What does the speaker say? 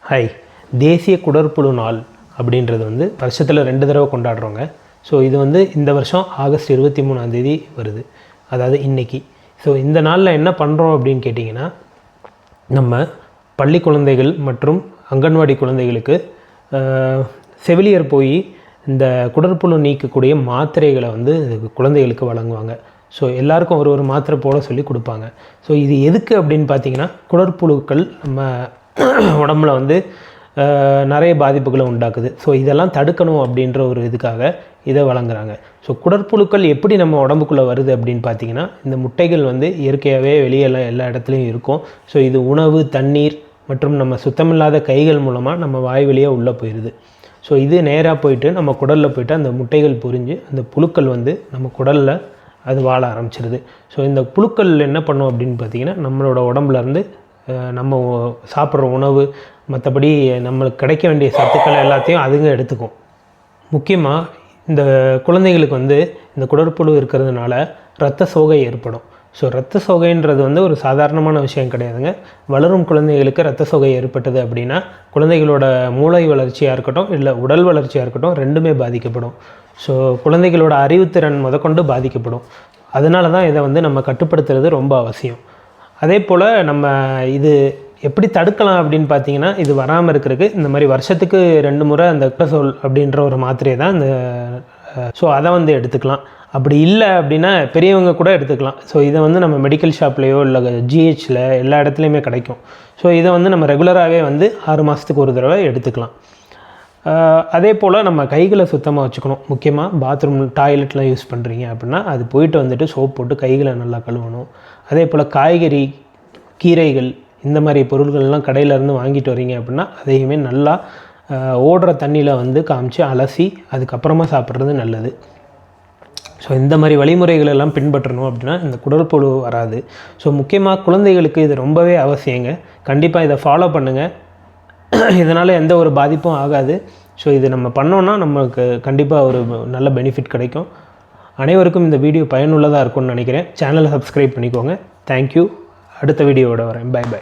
Hi, தேசிய குடற்புழு நாள் அப்படின்றது வந்து வருஷத்தில் 2 தடவை கொண்டாடுறோங்க. ஸோ இது வந்து இந்த வருஷம் ஆகஸ்ட் 23ஆம் தேதி வருது, அதாவது இன்றைக்கி. ஸோ இந்த நாளில் என்ன பண்ணுறோம் அப்படின்னு கேட்டிங்கன்னா, நம்ம பள்ளி குழந்தைகள் மற்றும் அங்கன்வாடி குழந்தைகளுக்கு செவிலியர் போய் இந்த குடற்புழு நீக்கக்கூடிய மாத்திரைகளை வந்து குழந்தைகளுக்கு வழங்குவாங்க. ஸோ எல்லாருக்கும் ஒரு மாத்திரை போட சொல்லி கொடுப்பாங்க. ஸோ இது எதுக்கு அப்படின்னு பார்த்தீங்கன்னா, குடற்புழுக்கள் நம்ம உடம்புல வந்து நிறைய பாதிப்புகளை உண்டாக்குது. ஸோ இதெல்லாம் தடுக்கணும் அப்படின்ற ஒரு இதுக்காக இதை வழங்குறாங்க. ஸோ குடற்புழுக்கள் எப்படி நம்ம உடம்புக்குள்ளே வருது அப்படின்னு பார்த்தீங்கன்னா, இந்த முட்டைகள் வந்து இயற்கையாகவே வெளியெல்லாம் எல்லா இடத்துலையும் இருக்கும். ஸோ இது உணவு, தண்ணீர் மற்றும் நம்ம சுத்தமில்லாத கைகள் மூலமாக நம்ம வாய் வழியாக உள்ளே போயிடுது. ஸோ இது நேராக போயிட்டு நம்ம குடலில் போய்ட்டு அந்த முட்டைகள் பொரிஞ்சு அந்த புழுக்கள் வந்து நம்ம குடலில் அது வாழ ஆரம்பிச்சிருது. ஸோ இந்த புழுக்கள் என்ன பண்ணும் அப்படின்னு பார்த்திங்கன்னா, நம்மளோட உடம்புலேருந்து நம்ம சாப்பிட்ற உணவு, மற்றபடி நம்மளுக்கு கிடைக்க வேண்டிய சத்துக்கள் எல்லாத்தையும் அதுங்க எடுத்துக்கும். முக்கியமாக இந்த குழந்தைகளுக்கு வந்து இந்த குடற்புழு இருக்கிறதுனால இரத்த சோகை ஏற்படும். ஸோ இரத்த சோகைன்றது வந்து ஒரு சாதாரணமான விஷயம் கிடையாதுங்க. வளரும் குழந்தைகளுக்கு இரத்த சோகை ஏற்பட்டது அப்படின்னா, குழந்தைகளோட மூளை வளர்ச்சியாக இருக்கட்டும், இல்லை உடல் வளர்ச்சியாக இருக்கட்டும், ரெண்டுமே பாதிக்கப்படும். ஸோ குழந்தைகளோட அறிவுத்திறன் முதற்கொண்டு பாதிக்கப்படும். அதனால தான் இதை வந்து நம்ம கட்டுப்படுத்துறது ரொம்ப அவசியம். அதே போல் நம்ம இது எப்படி தடுக்கலாம் அப்படின்னு பார்த்தீங்கன்னா, இது வராமல் இருக்கிறதுக்கு இந்த மாதிரி வருஷத்துக்கு 2 முறை அந்த அக்டசோல் அப்படின்ற ஒரு மாத்திரையை தான் இந்த ஸோ அதை வந்து எடுத்துக்கலாம். அப்படி இல்லை அப்படின்னா பெரியவங்க கூட எடுத்துக்கலாம். ஸோ இதை வந்து நம்ம மெடிக்கல் ஷாப்லேயோ இல்லை ஜிஹெச்சில் எல்லா இடத்துலையுமே கிடைக்கும். ஸோ இதை வந்து நம்ம ரெகுலராகவே வந்து 6 மாதத்துக்கு ஒரு தடவை எடுத்துக்கலாம். அதே போல் நம்ம கைகளை சுத்தமாக வச்சுக்கணும். முக்கியமாக பாத்ரூம், டாய்லெட்லாம் யூஸ் பண்ணுறீங்க அப்படின்னா அது போயிட்டு வந்துட்டு சோப் போட்டு கைகளை நல்லா கழுவணும். அதே போல் காய்கறி, கீரைகள் இந்த மாதிரி பொருள்கள்லாம் கடையிலேருந்து வாங்கிட்டு வரீங்க அப்படின்னா அதையுமே நல்லா ஓடுற தண்ணியில் வந்து காமிச்சு அலசி அதுக்கப்புறமா சாப்பிட்றது நல்லது. ஸோ இந்த மாதிரி வழிமுறைகள் எல்லாம் பின்பற்றணும் அப்படின்னா இந்த குடற்புழு வராது. ஸோ முக்கியமாக குழந்தைகளுக்கு இது ரொம்பவே அவசியங்க. கண்டிப்பாக இதை ஃபாலோ பண்ணுங்கள். இதனால் எந்த ஒரு பாதிப்பும் ஆகாது. ஸோ இது நம்ம பண்ணோன்னா நமக்கு கண்டிப்பாக ஒரு நல்ல பெனிஃபிட் கிடைக்கும். அனைவருக்கும் இந்த வீடியோ பயனுள்ளதாக இருக்கும்னு நினைக்கிறேன். சேனலை சப்ஸ்கிரைப் பண்ணிக்கோங்க. தேங்க்யூ. அடுத்த வீடியோவோட வரேன். பை.